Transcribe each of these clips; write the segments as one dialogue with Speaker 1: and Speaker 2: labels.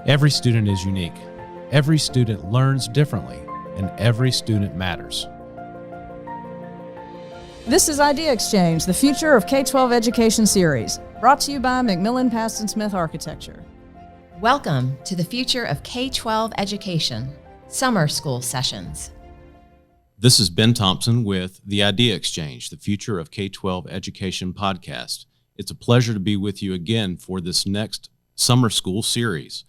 Speaker 1: Every student is unique. Every student learns differently, and every student matters.
Speaker 2: This is Idea Exchange, the Future of K-12 Education series, brought to you by McMillan Paston Smith Architecture.
Speaker 3: Welcome to the Future of K-12 Education, Summer School Sessions.
Speaker 1: This is Ben Thompson with the Idea Exchange, the Future of K-12 Education podcast. It's a pleasure to be with you again for this next summer school series.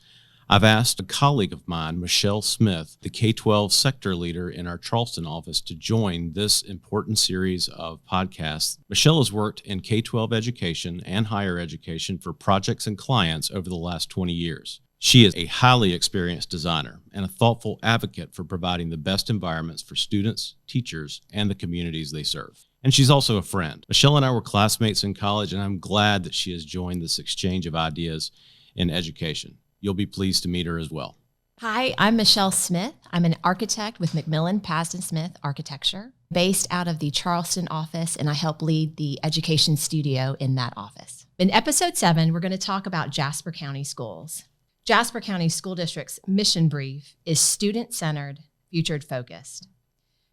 Speaker 1: I've asked a colleague of mine, Rechel Smyth, the K-12 sector leader in our Charleston office, to join this important series of podcasts. Rechel has worked in K-12 education and higher education for projects and clients over the last 20 years. She is a highly experienced designer and a thoughtful advocate for providing the best environments for students, teachers, and the communities they serve. And she's also a friend. Rechel and I were classmates in college, and I'm glad that she has joined this exchange of ideas in education. You'll be pleased to meet her as well.
Speaker 3: Hi, I'm Rechel Smyth. I'm an architect with McMillan Paston Smith Architecture, based out of the Charleston office, and I help lead the education studio in that office. In episode 7, we're going to talk about Jasper County schools. Jasper County School District's mission brief is student-centered, future-focused.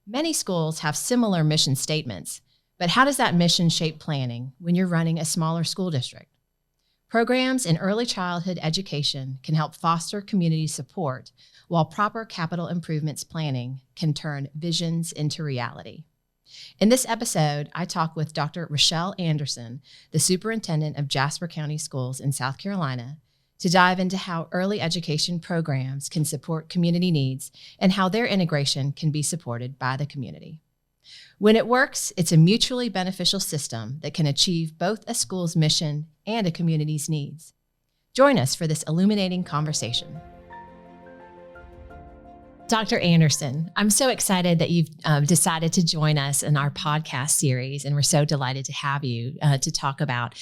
Speaker 3: Many schools have similar mission statements, but how does that mission shape planning when you're running a smaller school district? Programs in early childhood education can help foster community support, while proper capital improvements planning can turn visions into reality. In this episode, I talk with Dr. Rechel Anderson, the Superintendent of Jasper County Schools in South Carolina, to dive into how early education programs can support community needs and how their integration can be supported by the community. When it works, it's a mutually beneficial system that can achieve both a school's mission and a community's needs. Join us for this illuminating conversation. Dr. Anderson, I'm so excited that you've decided to join us in our podcast series, and we're so delighted to have you to talk about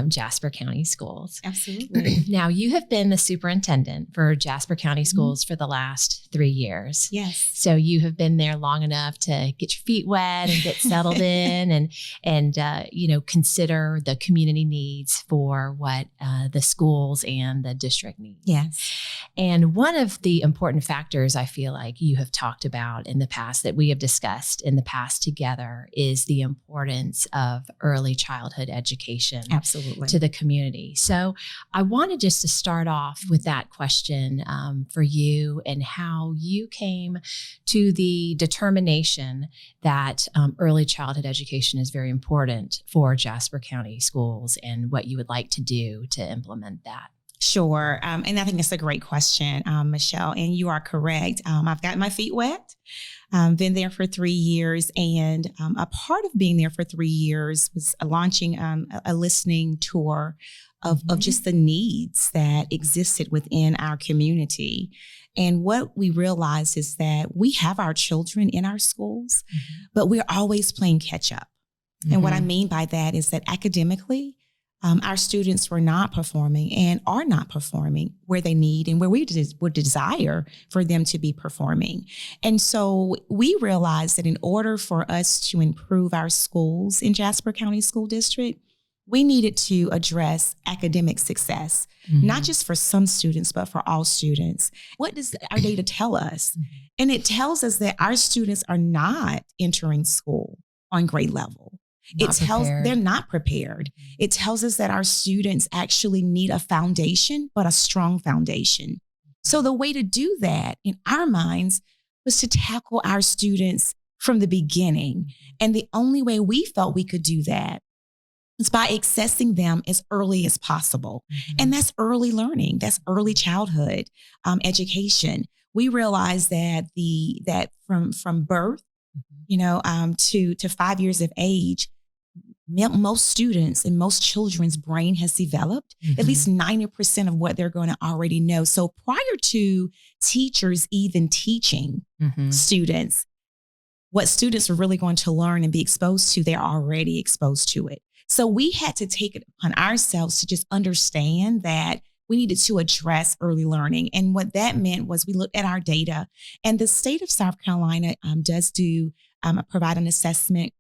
Speaker 3: Jasper County Schools.
Speaker 4: Absolutely.
Speaker 3: Now, you have been the superintendent for Jasper County Schools for the last 3 years.
Speaker 4: Yes.
Speaker 3: So you have been there long enough to get your feet wet and get settled in and consider the community needs for what the schools and the district need.
Speaker 4: Yes.
Speaker 3: And one of the important factors I feel like you have talked about in the past, that we have discussed in the past together, is the importance of early childhood education.
Speaker 4: Absolutely.
Speaker 3: To the community. So I wanted just to start off with that question for you, and how you came to the determination that early childhood education is very important for Jasper County Schools, and what you would like to do to implement that.
Speaker 4: Sure. And I think it's a great question, Michelle, and you are correct. I've got my feet wet. Been there for 3 years, and a part of being there for 3 years was launching a listening tour of just the needs that existed within our community. And what we realized is that we have our children in our schools, but we're always playing catch up. And what I mean by that is that academically, our students were not performing and are not performing where they need and where we would desire for them to be performing. And so we realized that in order for us to improve our schools in Jasper County School District, we needed to address academic success, not just for some students, but for all students. What does our data tell us? And it tells us that our students are not entering school on grade level. They're not prepared. It tells us that our students actually need a foundation, but a strong foundation. So the way to do that in our minds was to tackle our students from the beginning. And the only way we felt we could do that is by accessing them as early as possible. And that's early learning. That's early childhood education. We realized that from birth, to 5 years of age, most students and most children's brain has developed at least 90% of what they're going to already know. So prior to teachers even teaching students, what students are really going to learn and be exposed to, they're already exposed to it. So we had to take it upon ourselves to just understand that we needed to address early learning. And what that meant was we looked at our data, and the state of South Carolina does provide an assessment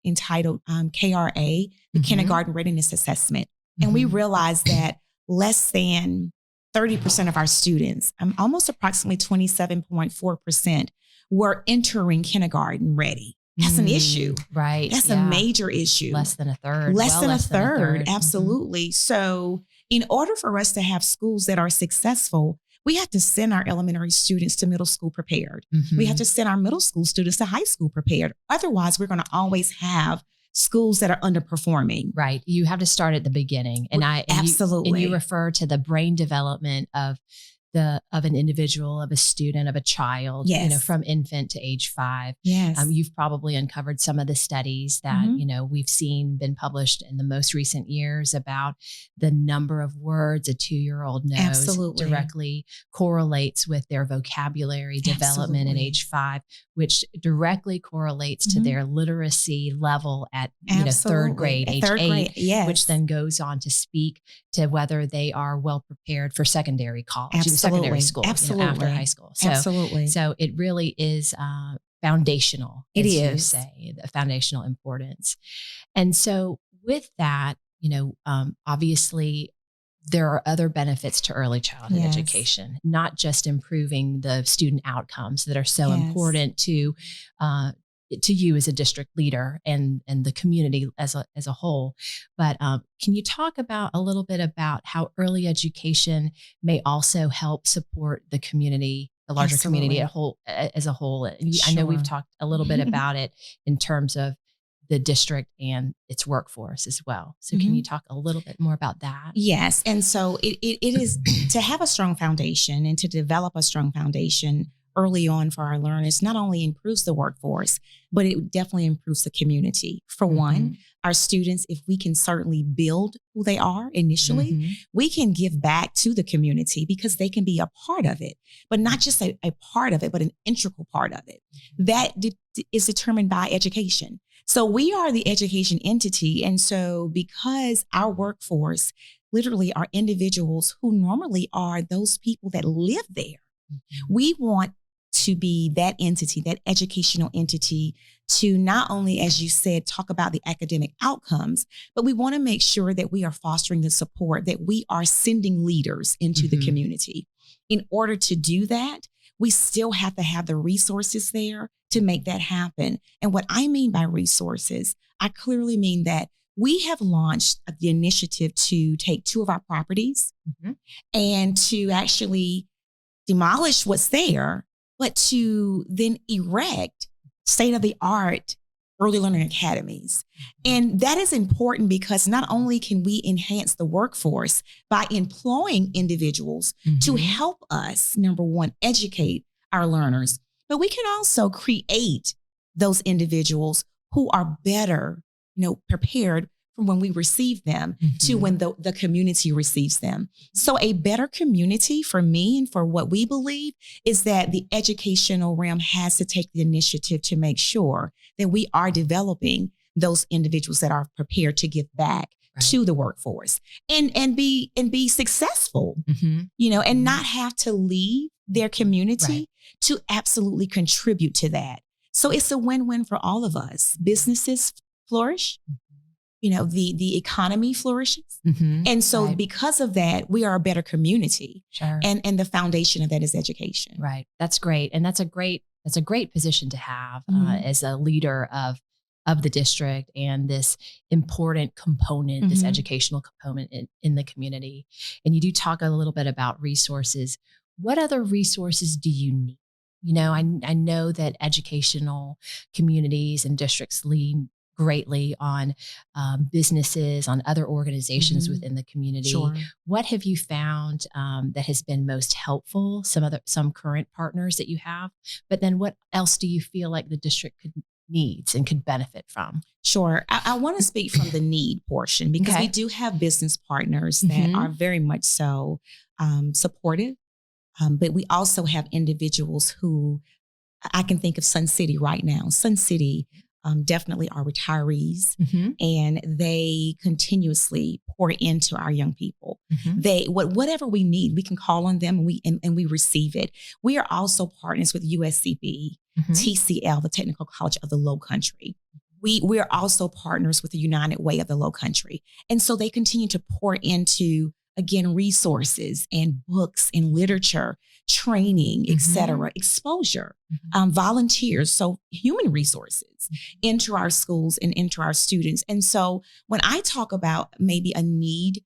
Speaker 4: entitled KRA, the Kindergarten Readiness Assessment. And we realized that less than 30% of our students, almost approximately 27.4%, were entering kindergarten ready. That's an issue.
Speaker 3: Right.
Speaker 4: That's a major issue.
Speaker 3: Less than a third.
Speaker 4: Less than a third. Absolutely. So in order for us to have schools that are successful, we have to send our elementary students to middle school prepared. We have to send our middle school students to high school prepared. Otherwise, we're going to always have schools that are underperforming.
Speaker 3: Right. You have to start at the beginning. And
Speaker 4: absolutely.
Speaker 3: You refer to the brain development of an individual, of a student, of a child,
Speaker 4: yes.
Speaker 3: From infant to age 5.
Speaker 4: Yes.
Speaker 3: You've probably uncovered some of the studies that, we've seen been published in the most recent years about the number of words a 2-year-old knows.
Speaker 4: Absolutely.
Speaker 3: Directly correlates with their vocabulary development at age 5, which directly correlates to their literacy level at, third grade, age 8,
Speaker 4: yes.
Speaker 3: which then goes on to speak to whether they are well prepared for secondary college. Secondary school, after high school.
Speaker 4: Absolutely.
Speaker 3: So it really is foundational.
Speaker 4: It
Speaker 3: as
Speaker 4: is.
Speaker 3: You say, the foundational importance. And so with that, obviously there are other benefits to early childhood
Speaker 4: yes.
Speaker 3: education, not just improving the student outcomes that are so
Speaker 4: yes.
Speaker 3: important to you as a district leader and the community as a whole. But can you talk a little bit about how early education may also help support the community, the larger
Speaker 4: Absolutely.
Speaker 3: Community as a whole? And
Speaker 4: Sure.
Speaker 3: I know we've talked a little bit about it in terms of the district and its workforce as well. So can you talk a little bit more about that?
Speaker 4: Yes. And so it is to have a strong foundation and to develop a strong foundation early on for our learners not only improves the workforce, but it definitely improves the community. For one, our students, if we can certainly build who they are initially, we can give back to the community because they can be a part of it, but not just a part of it, but an integral part of it. That is determined by education. So we are the education entity. And so because our workforce literally are individuals who normally are those people that live there, we want to be that entity, that educational entity, to not only, as you said, talk about the academic outcomes, but we want to make sure that we are fostering the support, that we are sending leaders into the community. In order to do that, we still have to have the resources there to make that happen. And what I mean by resources, I clearly mean that we have launched the initiative to take 2 of our properties and to actually demolish what's there, but to then erect state-of-the-art early learning academies. And that is important because not only can we enhance the workforce by employing individuals to help us, number one, educate our learners, but we can also create those individuals who are better, prepared from when we receive them to when the community receives them. So a better community for me and for what we believe is that the educational realm has to take the initiative to make sure that we are developing those individuals that are prepared to give back to the workforce and be successful, and not have to leave their community to absolutely contribute to that. So it's a win-win for all of us. Businesses flourish. The economy flourishes. And so because of that, we are a better community.
Speaker 3: Sure.
Speaker 4: And the foundation of that is education.
Speaker 3: Right. That's great. And that's a great position to have as a leader of the district and this important component, this educational component in the community. And you do talk a little bit about resources. What other resources do you need? I know that educational communities and districts lean greatly on businesses, on other organizations within the community.
Speaker 4: Sure.
Speaker 3: What have you found that has been most helpful? Some current partners that you have, but then what else do you feel like the district needs and could benefit from?
Speaker 4: Sure. I want to speak from the need portion because we do have business partners that are very much so supportive, but we also have individuals who I can think of Sun City right now. Sun City definitely are retirees and they continuously pour into our young people. They whatever we need, we can call on them and we receive it. We are also partners with USCB, TCL, the Technical College of the Low Country. We are also partners with the United Way of the Low Country. And so they continue to pour into, again, resources and books and literature, training, et cetera, exposure, volunteers, so human resources into our schools and into our students. And so when I talk about maybe a need,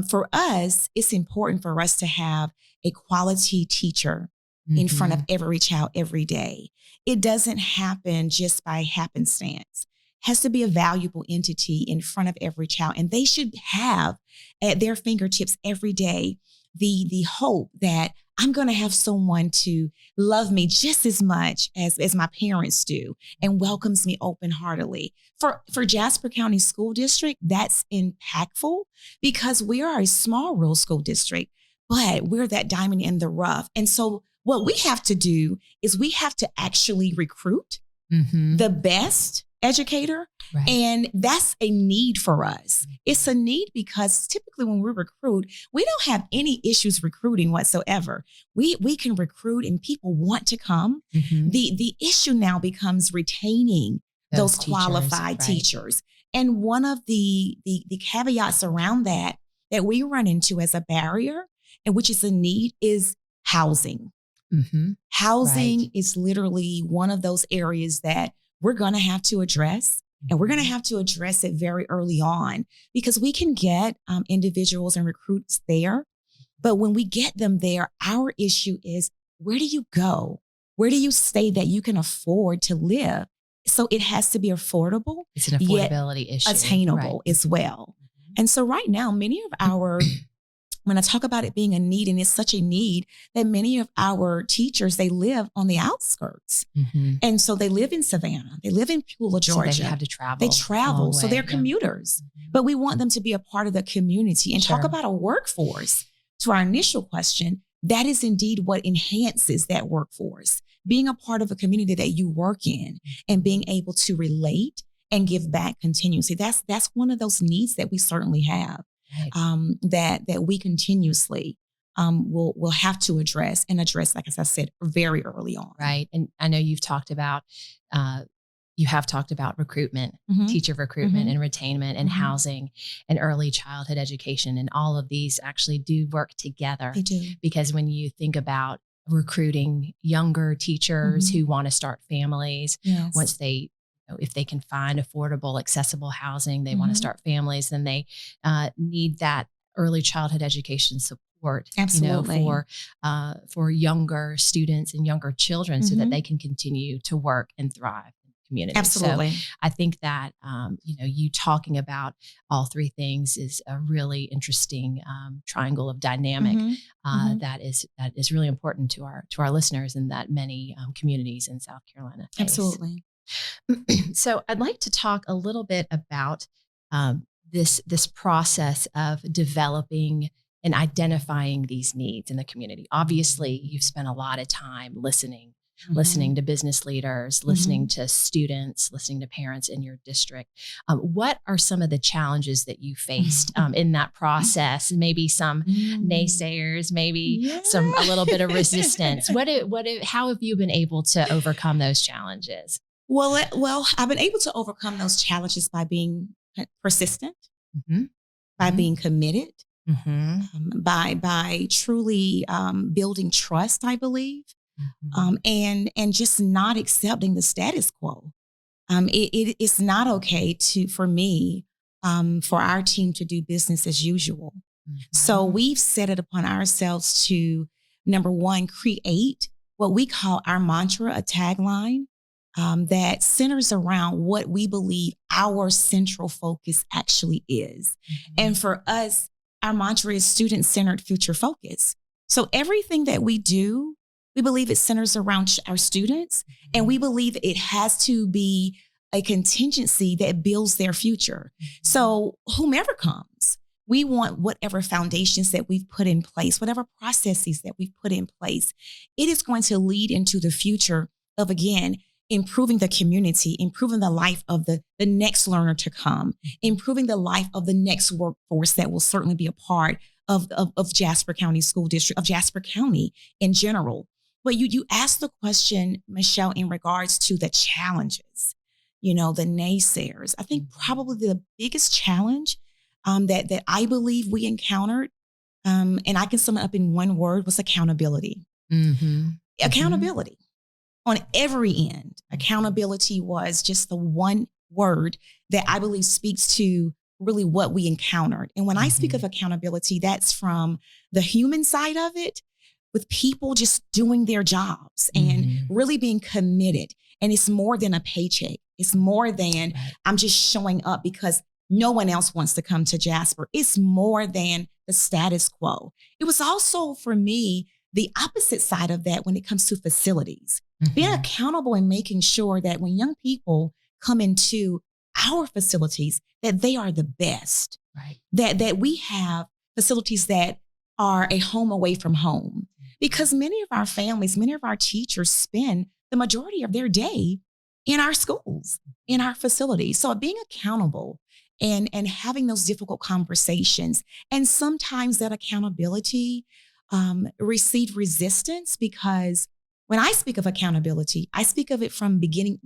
Speaker 4: for us, it's important for us to have a quality teacher in front of every child every day. It doesn't happen just by happenstance. It has to be a valuable entity in front of every child. And they should have at their fingertips every day the hope that I'm going to have someone to love me just as much as my parents do and welcomes me open-heartedly. For Jasper County School District, that's impactful because we are a small rural school district, but we're that diamond in the rough. And so what we have to do is we have to actually recruit the best educator.
Speaker 3: Right.
Speaker 4: And that's a need for us. It's a need because typically when we recruit, we don't have any issues recruiting whatsoever. We can recruit and people want to come. The issue now becomes retaining those qualified teachers. And one of the caveats around that we run into as a barrier, and which is a need, is housing. Housing is literally one of those areas that we're going to have to address. And we're going to have to address it very early on because we can get individuals and recruits there. But when we get them there, our issue is, where do you go? Where do you stay that you can afford to live? So it has to be affordable.
Speaker 3: It's an affordability issue.
Speaker 4: Attainable as well. And so right now, many of our when I talk about it being a need, and it's such a need that many of our teachers, they live on the outskirts. And so they live in Savannah. They live in Pula, Georgia.
Speaker 3: So they have to travel.
Speaker 4: They travel. So they're commuters. But we want them to be a part of the community and talk about a workforce. To our initial question, that is indeed what enhances that workforce. Being a part of a community that you work in and being able to relate and give back continuously. That's one of those needs that we certainly have. That we continuously will have to address, like as I said, very early on.
Speaker 3: Right. And I know you've talked about, recruitment, teacher recruitment and retainment and housing and early childhood education. And all of these actually do work together.
Speaker 4: They do.
Speaker 3: Because when you think about recruiting younger teachers who want to start families, once they if they can find affordable, accessible housing, they want to start families, then they need that early childhood education support.
Speaker 4: Absolutely.
Speaker 3: For younger students and younger children so that they can continue to work and thrive in the community.
Speaker 4: Absolutely.
Speaker 3: So I think that, you talking about all three things is a really interesting triangle of dynamic that is really important to our listeners and that many communities in South Carolina face.
Speaker 4: Absolutely.
Speaker 3: So I'd like to talk a little bit about this process of developing and identifying these needs in the community. Obviously, you've spent a lot of time listening to business leaders, listening to students, listening to parents in your district. What are some of the challenges that you faced in that process? Maybe some naysayers, maybe a little bit of resistance. How have you been able to overcome those challenges?
Speaker 4: Well, I've been able to overcome those challenges by being persistent, by being committed, by truly building trust, I believe, and just not accepting the status quo. It's not okay for me, for our team to do business as usual. So we've set it upon ourselves to, number one, create what we call our mantra, a tagline. That centers around what we believe our central focus actually is. And for us, our mantra is student-centered future focus. So everything that we do, we believe it centers around our students, and we believe it has to be a contingency that builds their future. So whomever comes, we want whatever foundations that we've put in place, whatever processes that we've put in place, it is going to lead into the future of, again, improving the community, improving the life of the next learner to come, improving the life of the next workforce that will certainly be a part of Jasper County School District, of Jasper County in general. But you asked the question, Michelle, in regards to the challenges, the naysayers. I think probably the biggest challenge that I believe we encountered and I can sum it up in one word, was accountability.
Speaker 3: Mm-hmm.
Speaker 4: Accountability on every end. Accountability was just the one word that I believe speaks to really what we encountered. And when I speak of accountability, that's from the human side of it, with people just doing their jobs and really being committed. And it's more than a paycheck. It's more than I'm just showing up because no one else wants to come to Jasper. It's more than the status quo. It was also, for me, the opposite side of that when it comes to facilities. Being accountable and making sure that when young people come into our facilities, that they are the best. Right. That we have facilities that are a home away from home. Because many of our families, many of our teachers spend the majority of their day in our schools, in our facilities. So being accountable and having those difficult conversations, and sometimes that accountability received resistance, because when I speak of accountability, I speak of it from beginning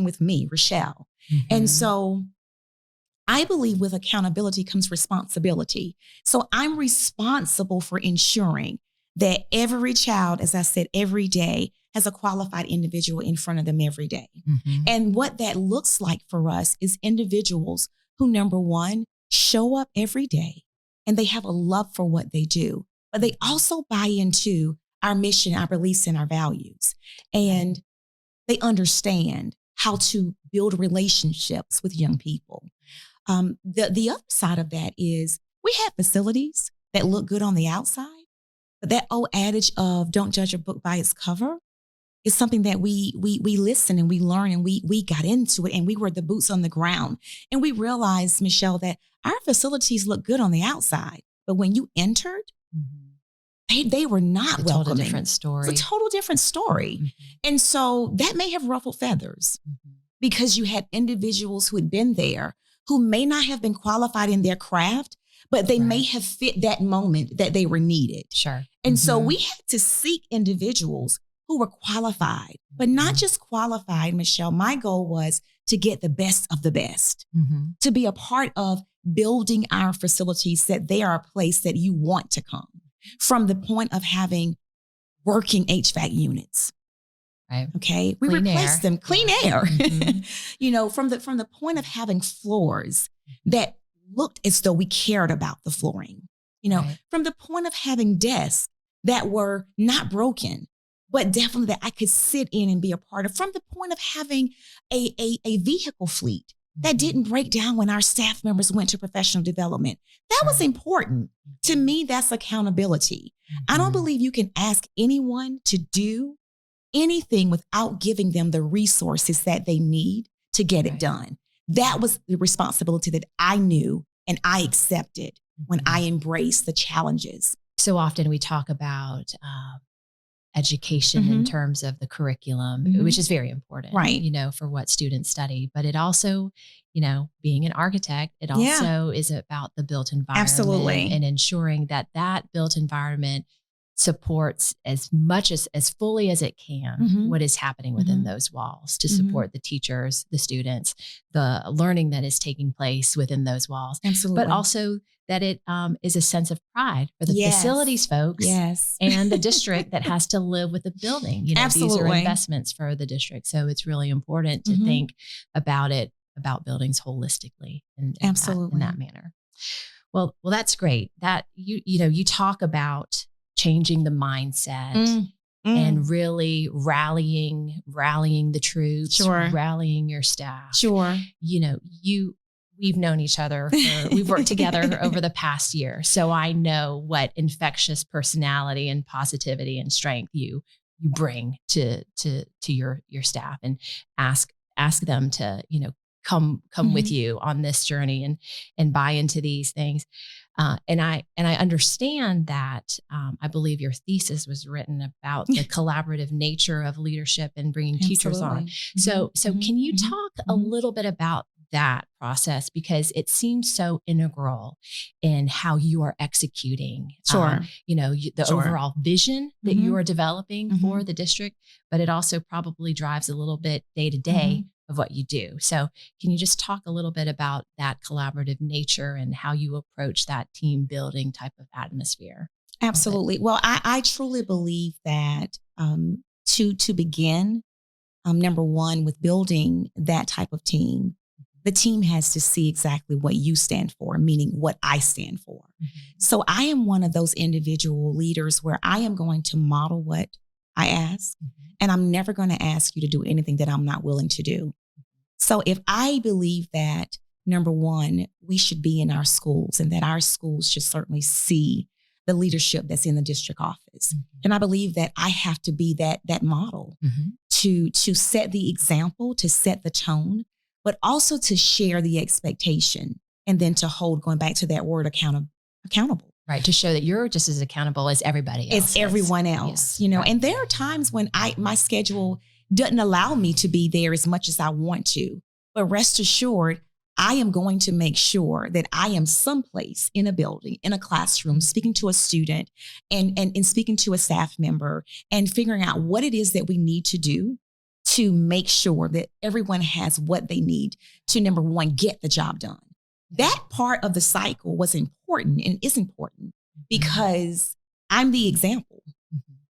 Speaker 4: with me, Rechel. And so I believe with accountability comes responsibility. So I'm responsible for ensuring that every child, as I said, every day has a qualified individual in front of them every day. And what that looks like for us is individuals who, number one, show up every day and they have a love for what they do, but they also buy into our mission, our beliefs, and our values. And they understand how to build relationships with young people. The other side of that is we have facilities that look good on the outside, but that old adage of don't judge a book by its cover is something that we listen and we learn, and we got into it, and we were the boots on the ground. And we realized, Michelle, that our facilities look good on the outside, but when you entered, they were not welcoming.
Speaker 3: Total different story.
Speaker 4: It's a total different story. And so that may have ruffled feathers because you had individuals who had been there who may not have been qualified in their craft, but they may have fit that moment that they were needed.
Speaker 3: Sure.
Speaker 4: And so we had to seek individuals who were qualified, but not just qualified, Michelle. My goal was to get the best of the best, to be a part of building our facilities, that they are a place that you want to come. From the point of having working HVAC units. Right. Okay. We replaced them. Clean air. You know, from the point of having floors that looked as though we cared about the flooring. You know, from the point of having desks that were not broken, but definitely that I could sit in and be a part of. From the point of having a vehicle fleet that didn't break down when our staff members went to professional development. That was important. To me, that's accountability. I don't believe you can ask anyone to do anything without giving them the resources that they need to get it done. That was the responsibility that I knew and I accepted when I embraced the challenges.
Speaker 3: So often we talk about education in terms of the curriculum, which is very important, you know, for what students study. But it also, you know, being an architect, it also is about the built environment and ensuring that that built environment supports as much as fully as it can what is happening within those walls to support the teachers, the students, the learning that is taking place within those walls.
Speaker 4: Absolutely.
Speaker 3: But also that it is a sense of pride for the facilities folks and the district that has to live with the building. You know, these are investments for the district. So it's really important to think about it, about buildings holistically and in that manner. Well, that's great. That you talk about changing the mindset and really rallying the troops, rallying your staff. You know, we've known each other, we've worked together over the past year. So I know what infectious personality and positivity and strength you bring to your staff, and ask them to, you know, come with you on this journey and buy into these things. And I understand that I believe your thesis was written about the collaborative nature of leadership and bringing teachers on. So can you talk a little bit about that process, because it seems so integral in how you are executing, you know, the overall vision that you are developing for the district, but it also probably drives a little bit day to day of what you do. So can you just talk a little bit about that collaborative nature and how you approach that team building type of atmosphere?
Speaker 4: Absolutely. Well, I truly believe that to begin, number one, with building that type of team, the team has to see exactly what you stand for, meaning what I stand for. So I am one of those individual leaders where I am going to model what I ask, and I'm never going to ask you to do anything that I'm not willing to do. So if I believe that, number one, we should be in our schools and that our schools should certainly see the leadership that's in the district office. And I believe that I have to be that model to set the example, to set the tone, but also to share the expectation and then to hold, going back to that word, accountable.
Speaker 3: Right. To show that you're just as accountable as everybody else.
Speaker 4: As everyone else,
Speaker 3: Right.
Speaker 4: And there are times when my schedule doesn't allow me to be there as much as I want to, but rest assured, I am going to make sure that I am someplace in a building, in a classroom, speaking to a student and speaking to a staff member and figuring out what it is that we need to do to make sure that everyone has what they need to, number one, get the job done. That part of the cycle was important and is important because I'm the example,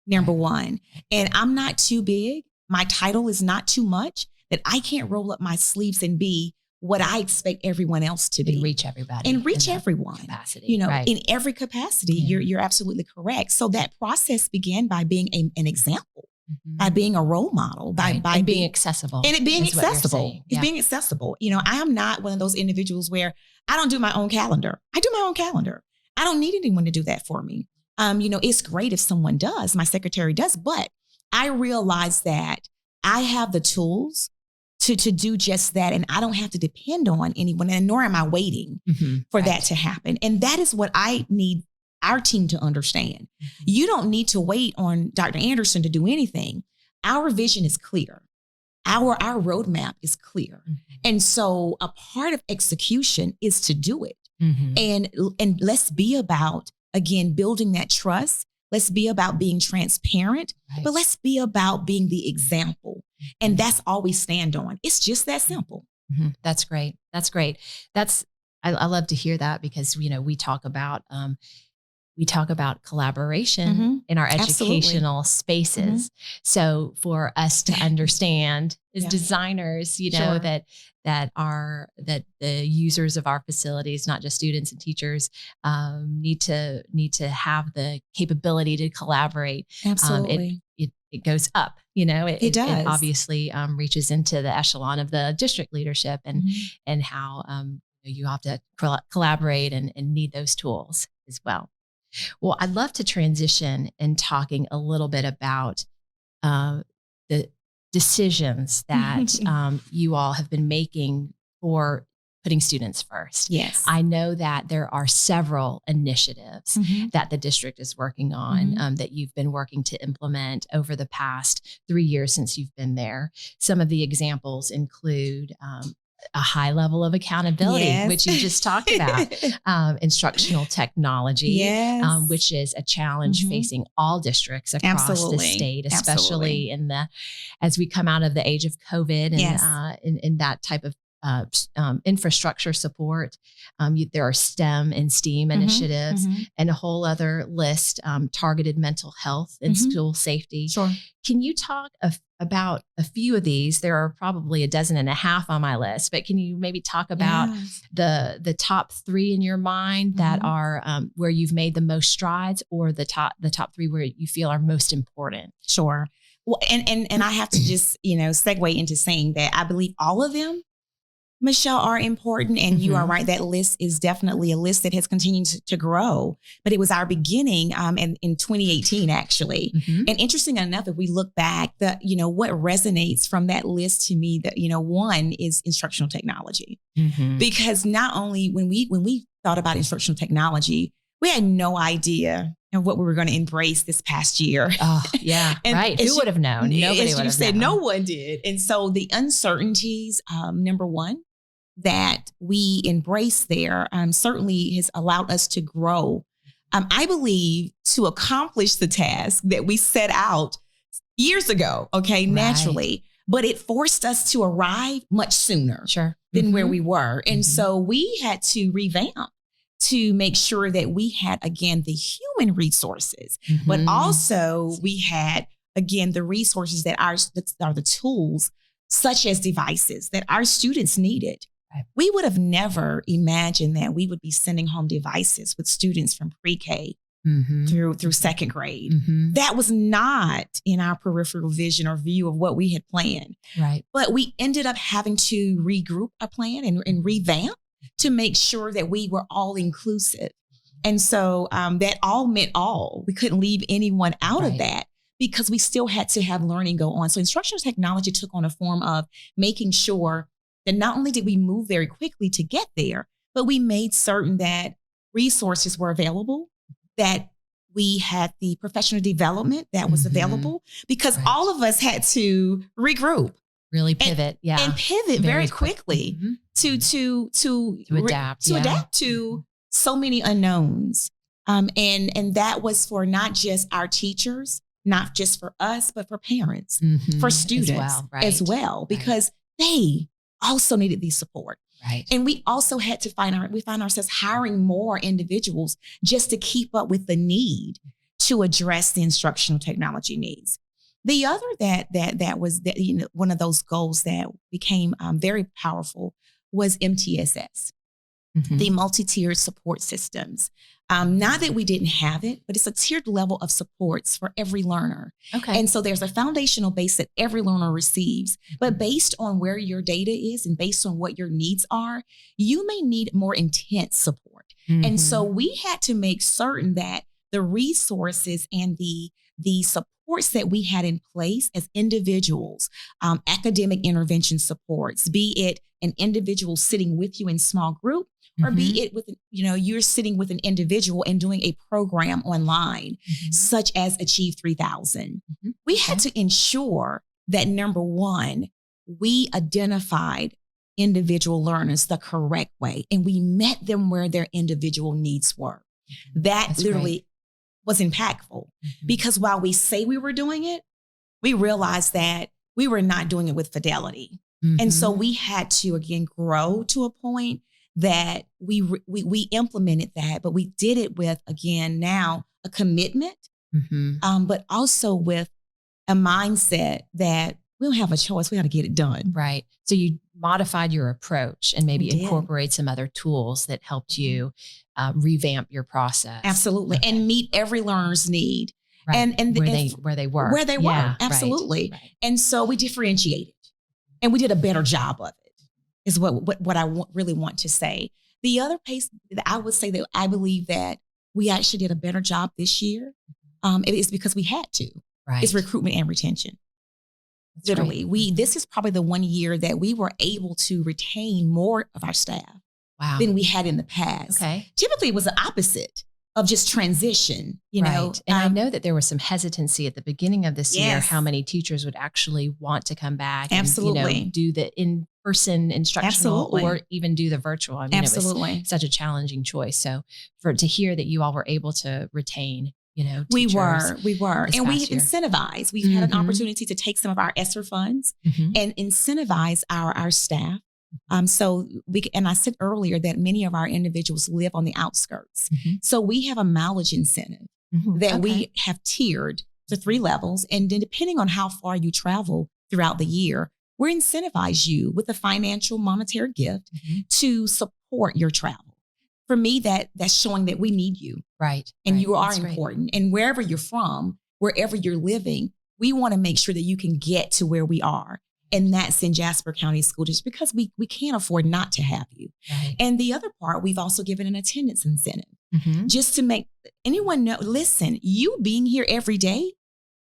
Speaker 4: number one. And I'm not too big. My title is not too much that I can't roll up my sleeves and be what I expect everyone else to be.
Speaker 3: And reach everybody.
Speaker 4: And reach everyone.
Speaker 3: Capacity.
Speaker 4: Right. In every capacity, you're absolutely correct. So that process began by being an example, by being a role model, by
Speaker 3: being accessible.
Speaker 4: And it being accessible. It's being accessible. I am not one of those individuals where I don't do my own calendar. I do my own calendar. I don't need anyone to do that for me. It's great if someone does, my secretary does, but I realize that I have the tools to do just that. And I don't have to depend on anyone, and nor am I waiting for that to happen. And that is what I need our team to understand. You don't need to wait on Dr. Anderson to do anything. Our vision is clear. Our roadmap is clear. And so a part of execution is to do it. And let's be about, again, building that trust. Let's be about being transparent, but let's be about being the example. And that's all we stand on. It's just that simple.
Speaker 3: That's great. That's great. I love to hear that because, we talk about collaboration in our educational spaces. So for us to understand as designers, that the users of our facilities, not just students and teachers, need to have the capability to collaborate.
Speaker 4: Absolutely.
Speaker 3: It goes up, it does. It obviously reaches into the echelon of the district leadership and how you have to collaborate and need those tools as well. Well, I'd love to transition in talking a little bit about the decisions that you all have been making for putting students first.
Speaker 4: Yes.
Speaker 3: I know that there are several initiatives that the district is working on that you've been working to implement over the past 3 years since you've been there. Some of the examples include a high level of accountability, which you just talked about, instructional technology, which is a challenge facing all districts across the state, especially as we come out of the age of COVID and in that type of infrastructure support. There are STEM and STEAM initiatives and a whole other list, targeted mental health and school safety.
Speaker 4: Sure.
Speaker 3: Can you talk about a few of these? There are probably 12 on my list, but can you maybe talk about the top 3 in your mind that are where you've made the most strides, or the top 3 where you feel are most important?
Speaker 4: Sure. Well, and I have to just, segue into saying that I believe all of them, Michelle, are important. And you are right. That list is definitely a list that has continued to grow, but it was our beginning in 2018, actually. And interesting enough, if we look back, what resonates from that list to me, that, one is instructional technology, because not only when we thought about instructional technology, we had no idea of what we were going to embrace this past year.
Speaker 3: Oh, yeah. Right. Who would have known? Nobody would have known.
Speaker 4: No one did. And so the uncertainties, number one, that we embrace there certainly has allowed us to grow. I believe to accomplish the task that we set out years ago, naturally. but it forced us to arrive much sooner than where we were. And so we had to revamp to make sure that we had, again, the human resources, but also we had, again, the resources that are the tools, such as devices that our students needed. Right. We would have never imagined that we would be sending home devices with students from pre-K through second grade. That was not in our peripheral vision or view of what we had planned. Right. But we ended up having to regroup our plan and revamp to make sure that we were all inclusive. And so that all meant all. We couldn't leave anyone out of that, because we still had to have learning go on. So instructional technology took on a form of making sure that not only did we move very quickly to get there, but we made certain that resources were available, that we had the professional development that was available, because all of us had to regroup. Really pivot, and pivot very quickly to adapt, adapt to so many unknowns. And that was for not just our teachers, not just for us, but for parents, for students as well, because they also needed the support. Right. And we also had to find ourselves hiring more individuals just to keep up with the need to address the instructional technology needs. The other that was one of those goals that became very powerful was MTSS, the multi-tiered support systems. Not that we didn't have it, but it's a tiered level of supports for every learner. Okay. And so there's a foundational base that every learner receives, but based on where your data is and based on what your needs are, you may need more intense support. And so we had to make certain that the resources and the supports that we had in place as individuals, academic intervention supports, be it an individual sitting with you in small group, or be it with, you're sitting with an individual and doing a program online, such as Achieve 3000. We had to ensure that, number one, we identified individual learners the correct way, and we met them where their individual needs were. That literally was impactful, because while we say we were doing it, we realized that we were not doing it with fidelity. And so we had to, again, grow to a point that we implemented that, but we did it with, again, now a commitment, but also with a mindset that we don't have a choice. We got to get it done. Right. So you modified your approach and maybe incorporate some other tools that helped you revamp your process. Absolutely. Okay. And meet every learner's need. Right. And where they were. Yeah, absolutely. Right. And so we differentiated and we did a better job of it. Is what I really want to say. The other piece that I would say that I believe that we actually did a better job this year, it is because we had to. Right. It's recruitment and retention. That's literally, right. This is probably the one year that we were able to retain more of our staff than we had in the past. Okay. Typically, it was the opposite of just transition, you know. And I know that there was some hesitancy at the beginning of this year, how many teachers would actually want to come back and do the in-person instructional or even do the virtual. I mean, it was such a challenging choice. So to hear that you all were able to retain, teachers. We were. And we incentivized. We've had an opportunity to take some of our ESSER funds and incentivize our staff. So I said earlier that many of our individuals live on the outskirts. So we have a mileage incentive that we have tiered to 3 levels. And then depending on how far you travel throughout the year, we incentivize you with a financial monetary gift to support your travel. For me, that's showing that we need you. Right. And you are important. And wherever you're from, wherever you're living, we want to make sure that you can get to where we are. And that's in Jasper County School District, because we can't afford not to have you. Right. And the other part, we've also given an attendance incentive just to make anyone know, listen, you being here every day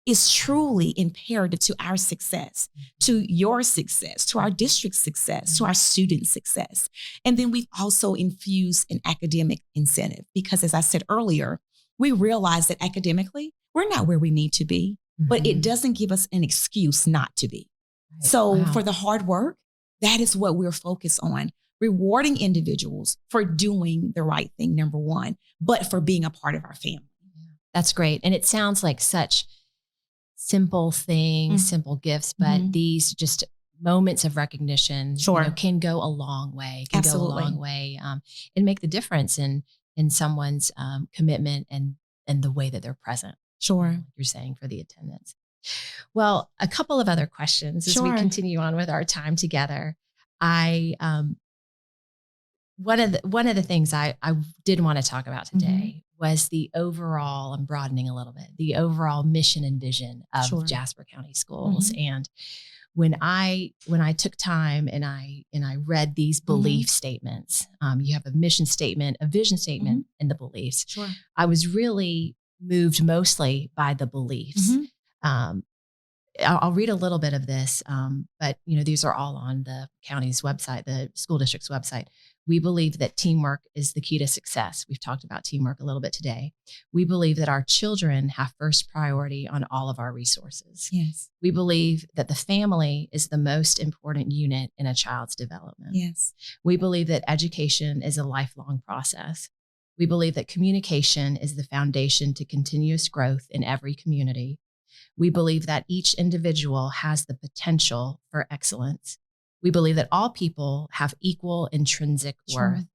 Speaker 4: is truly imperative to our success, to your success, to our district's success, to our students' success. And then we've also infused an academic incentive, because as I said earlier, we realize that academically, we're not where we need to be, but it doesn't give us an excuse not to be. Right. So for the hard work, that is what we're focused on, rewarding individuals for doing the right thing, number one, but for being a part of our family. That's great. And it sounds like such
Speaker 3: simple things, simple gifts, but these just moments of recognition can go a long way, and make the difference in someone's commitment and the way that they're present.
Speaker 4: Sure.
Speaker 3: Like you're saying, for the attendance. Well, a couple of other questions as we continue on with our time together. One of the things I did want to talk about today was the overall, I'm broadening a little bit, the overall mission and vision of Jasper County Schools. And when I took time and I read these belief statements, you have a mission statement, a vision statement, and the beliefs.
Speaker 4: Sure.
Speaker 3: I was really moved mostly by the beliefs. I'll read a little bit of this, but these are all on the county's website, the school district's website. We believe that teamwork is the key to success. We've talked about teamwork a little bit today. We believe that our children have first priority on all of our resources.
Speaker 4: Yes.
Speaker 3: We believe that the family is the most important unit in a child's development.
Speaker 4: Yes.
Speaker 3: We believe that education is a lifelong process. We believe that communication is the foundation to continuous growth in every community. We believe that each individual has the potential for excellence. We believe that all people have equal intrinsic worth.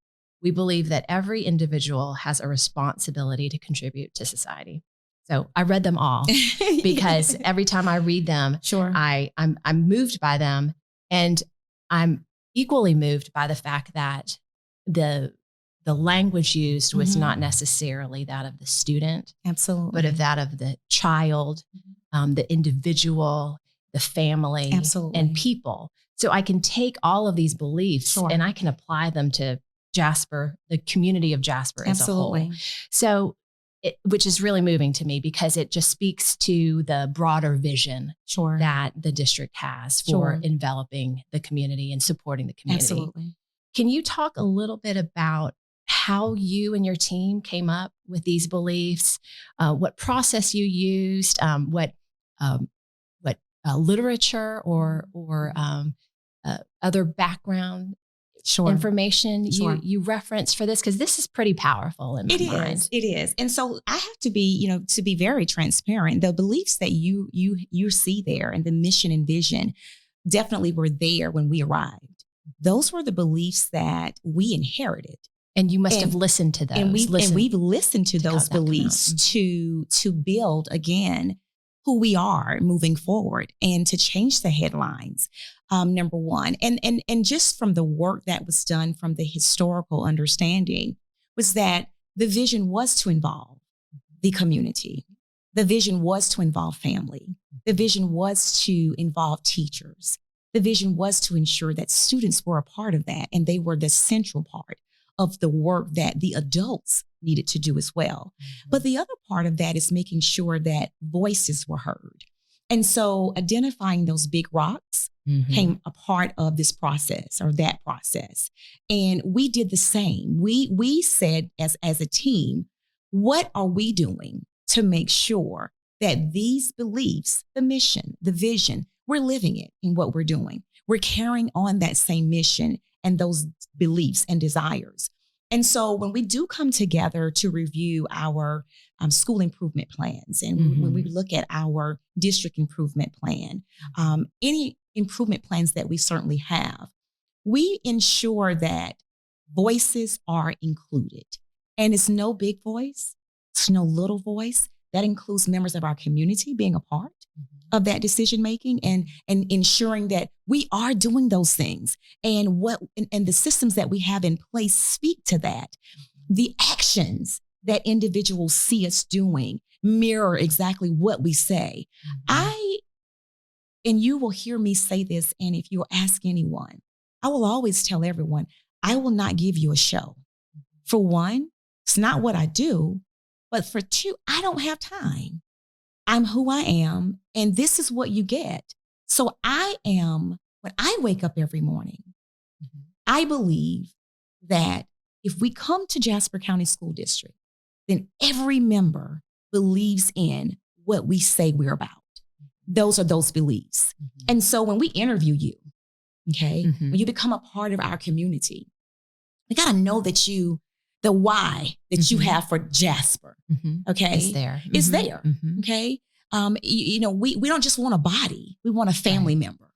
Speaker 3: We believe that every individual has a responsibility to contribute to society. So I read them all because every time I read them, I'm moved by them, and I'm equally moved by the fact that the language used was not necessarily that of the student,
Speaker 4: absolutely,
Speaker 3: but of that of the child, the individual, the family,
Speaker 4: absolutely,
Speaker 3: and people. So I can take all of these beliefs and I can apply them to Jasper, the community of Jasper as a whole. So, which is really moving to me because it just speaks to the broader vision that the district has for enveloping the community and supporting the community.
Speaker 4: Absolutely.
Speaker 3: Can you talk a little bit about how you and your team came up with these beliefs, what process you used, what literature or other background information you reference for this? Because this is pretty powerful in my mind.
Speaker 4: It is. And so I have to be very transparent. The beliefs that you see there and the mission and vision definitely were there when we arrived. Those were the beliefs that we inherited.
Speaker 3: And you must have listened to those.
Speaker 4: And we've listened to those beliefs to build, again, who we are moving forward and to change the headlines, number one. And just from the work that was done from the historical understanding was that the vision was to involve the community. The vision was to involve family. The vision was to involve teachers. The vision was to ensure that students were a part of that, and they were the central part of the work that the adults needed to do as well. But the other part of that is making sure that voices were heard. And so identifying those big rocks came a part of this process or that process. And we did the same. We said as a team, what are we doing to make sure that these beliefs, the mission, the vision, we're living it in what we're doing. We're carrying on that same mission and those beliefs and desires. And so when we do come together to review our school improvement plans, and when we look at our district improvement plan, any improvement plans that we certainly have, we ensure that voices are included. And it's no big voice, it's no little voice. That includes members of our community being a part of that decision making and ensuring that we are doing those things and the systems that we have in place speak to that. The actions that individuals see us doing mirror exactly what we say. And you will hear me say this, and if you ask anyone, I will always tell everyone, I will not give you a show. For one, it's not what I do, but for two, I don't have time. I'm who I am, and this is what you get. So when I wake up every morning, I believe that if we come to Jasper County School District, then every member believes in what we say we're about. Those are those beliefs. And so when we interview you, when you become a part of our community, we got to know that the why that you have for Jasper,
Speaker 3: It's there.
Speaker 4: It's there, okay? we don't just want a body. We want a family member.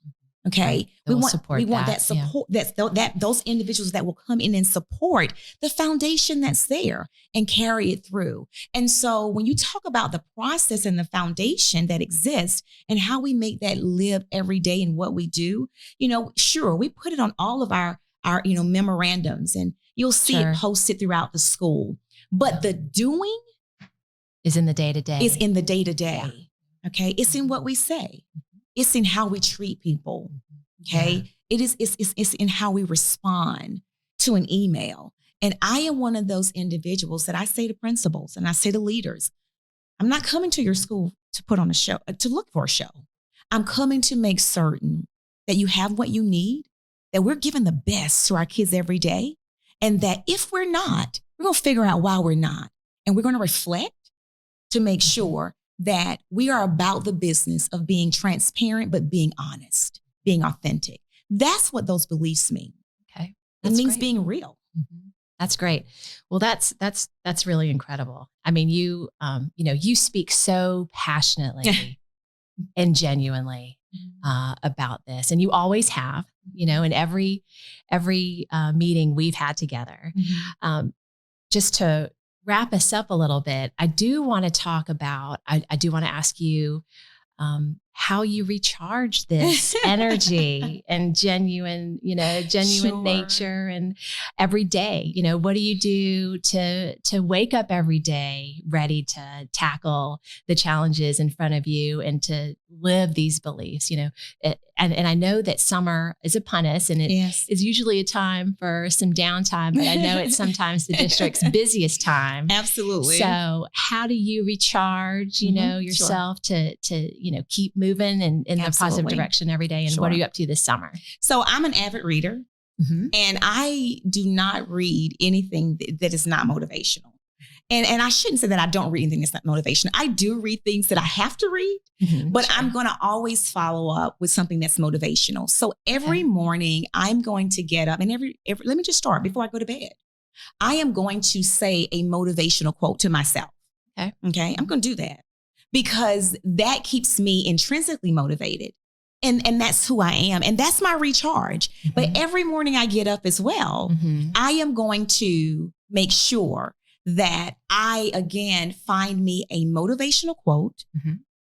Speaker 4: Okay.
Speaker 3: Right.
Speaker 4: We want
Speaker 3: that
Speaker 4: support. Yeah. Those individuals that will come in and support the foundation that's there and carry it through. And so when you talk about the process and the foundation that exists and how we make that live every day in what we do, sure, we put it on all of our memorandums, and you'll see it posted throughout the school. But the doing
Speaker 3: is in the day-to-day.
Speaker 4: Is in the day-to-day. Okay. It's in what we say. It's in how we treat people. Okay. Yeah. It's in how we respond to an email. And I am one of those individuals that I say to principals and I say to leaders, I'm not coming to your school to put on a show, to look for a show. I'm coming to make certain that you have what you need, that we're giving the best to our kids every day. And that if we're not, we're going to figure out why we're not. And we're going to reflect to make sure that we are about the business of being transparent, but being honest, being authentic. That's what those beliefs mean.
Speaker 3: Okay.
Speaker 4: It means being real.
Speaker 3: Mm-hmm. That's great. Well, that's really incredible. I mean, you speak so passionately and genuinely about this, and you always have, in every meeting we've had together. Just to wrap us up a little bit, I do want to talk about, I do want to ask you how you recharge this energy and genuine sure. nature and every day. What do you do to wake up every day ready to tackle the challenges in front of you and to live these beliefs? And I know that summer is upon us, and it is usually a time for some downtime, but I know it's sometimes the district's busiest time.
Speaker 4: Absolutely.
Speaker 3: So how do you recharge, yourself to keep moving in the positive direction every day? And what are you up to this summer?
Speaker 4: So I'm an avid reader, and I do not read anything that is not motivational. And I shouldn't say that I don't read anything that's not motivational. I do read things that I have to read, but I'm going to always follow up with something that's motivational. So every morning I'm going to get up, and let me just start before I go to bed. I am going to say a motivational quote to myself. Okay. I'm going to do that because that keeps me intrinsically motivated. And that's who I am. And that's my recharge. But every morning I get up as well, I am going to make sure that I, again, find me a motivational quote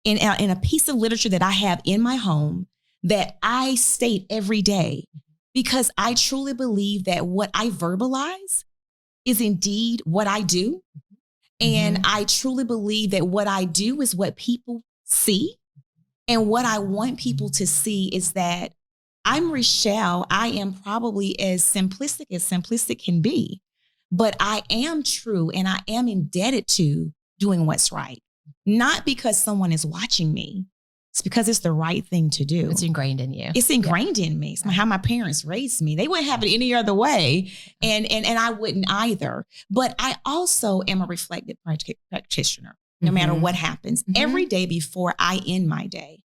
Speaker 4: in a piece of literature that I have in my home that I state every day, because I truly believe that what I verbalize is indeed what I do. And I truly believe that what I do is what people see. And what I want people to see is that I'm Rechel. I am probably as simplistic can be. But I am true, and I am indebted to doing what's right. Not because someone is watching me. It's because it's the right thing to do.
Speaker 3: It's ingrained in you.
Speaker 4: It's ingrained in me. It's how my parents raised me. They wouldn't have it any other way. And I wouldn't either. But I also am a reflective practitioner, no matter what happens. Every day before I end my day,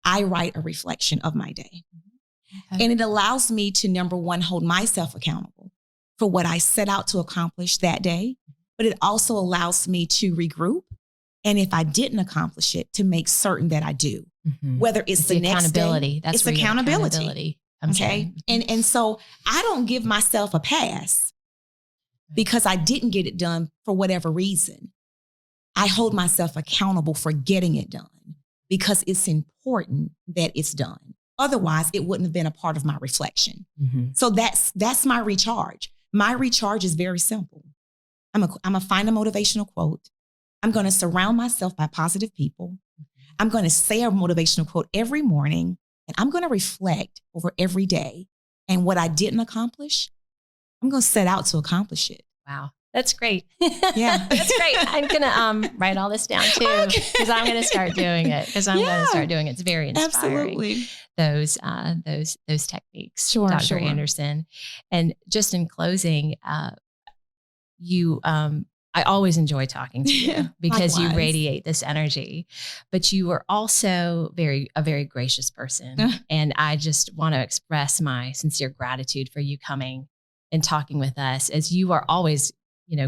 Speaker 4: I write a reflection of my day. And it allows me to, number one, hold myself accountable for what I set out to accomplish that day, but it also allows me to regroup. And if I didn't accomplish it, to make certain that I do, whether it's the next
Speaker 3: accountability.
Speaker 4: Day, it's accountability. Okay. And so I don't give myself a pass because I didn't get it done for whatever reason. I hold myself accountable for getting it done because it's important that it's done. Otherwise, it wouldn't have been a part of my reflection. So that's my recharge. My recharge is very simple. I'm going to find a motivational quote. I'm going to surround myself by positive people. I'm going to say a motivational quote every morning, and I'm going to reflect over every day. And what I didn't accomplish, I'm going to set out to accomplish it.
Speaker 3: Wow. That's great.
Speaker 4: Yeah.
Speaker 3: That's great. I'm going to write all this down too, because I'm going to start doing it. It's very inspiring.
Speaker 4: Absolutely.
Speaker 3: Those techniques, Dr. Anderson. And just in closing, I always enjoy talking to you because you radiate this energy, but you are also a very gracious person. And I just want to express my sincere gratitude for you coming and talking with us, as you are always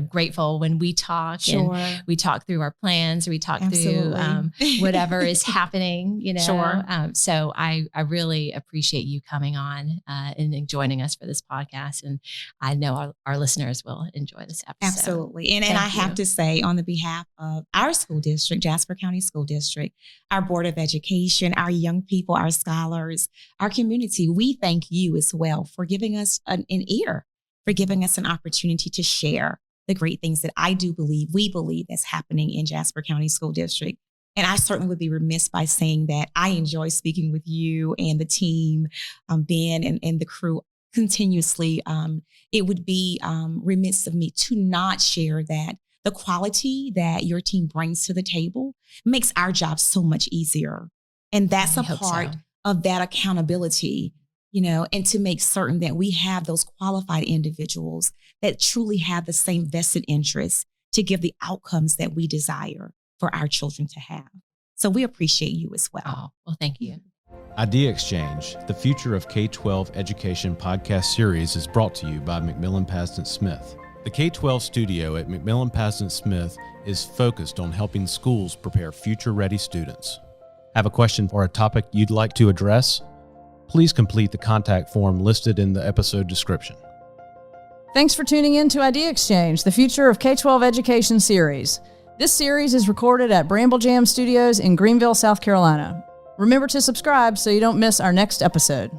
Speaker 3: grateful when we talk.
Speaker 4: Sure.
Speaker 3: And we talk through our plans, or we talk
Speaker 4: Absolutely.
Speaker 3: through whatever is happening,
Speaker 4: Sure.
Speaker 3: So I really appreciate you coming on and joining us for this podcast. And I know our listeners will enjoy this episode.
Speaker 4: Absolutely. And I have to say, on the behalf of our school district, Jasper County School District, our Board of Education, our young people, our scholars, our community, we thank you as well for giving us an ear, for giving us an opportunity to share the great things that we believe that's happening in Jasper County School District. And I certainly would be remiss by saying that I enjoy speaking with you and the team, Ben and the crew continuously. It would be remiss of me to not share that the quality that your team brings to the table makes our job so much easier. And that's a part of that accountability, and to make certain that we have those qualified individuals that truly have the same vested interests to give the outcomes that we desire for our children to have. So we appreciate you as well.
Speaker 3: Oh, well, thank you.
Speaker 1: Idea Exchange, the Future of K-12 Education podcast series is brought to you by McMillan Paston Smyth. The K-12 studio at McMillan Paston Smyth is focused on helping schools prepare future-ready students. Have a question or a topic you'd like to address? Please complete the contact form listed in the episode description.
Speaker 2: Thanks for tuning in to Idea Exchange, the Future of K-12 Education series. This series is recorded at Bramble Jam Studios in Greenville, South Carolina. Remember to subscribe so you don't miss our next episode.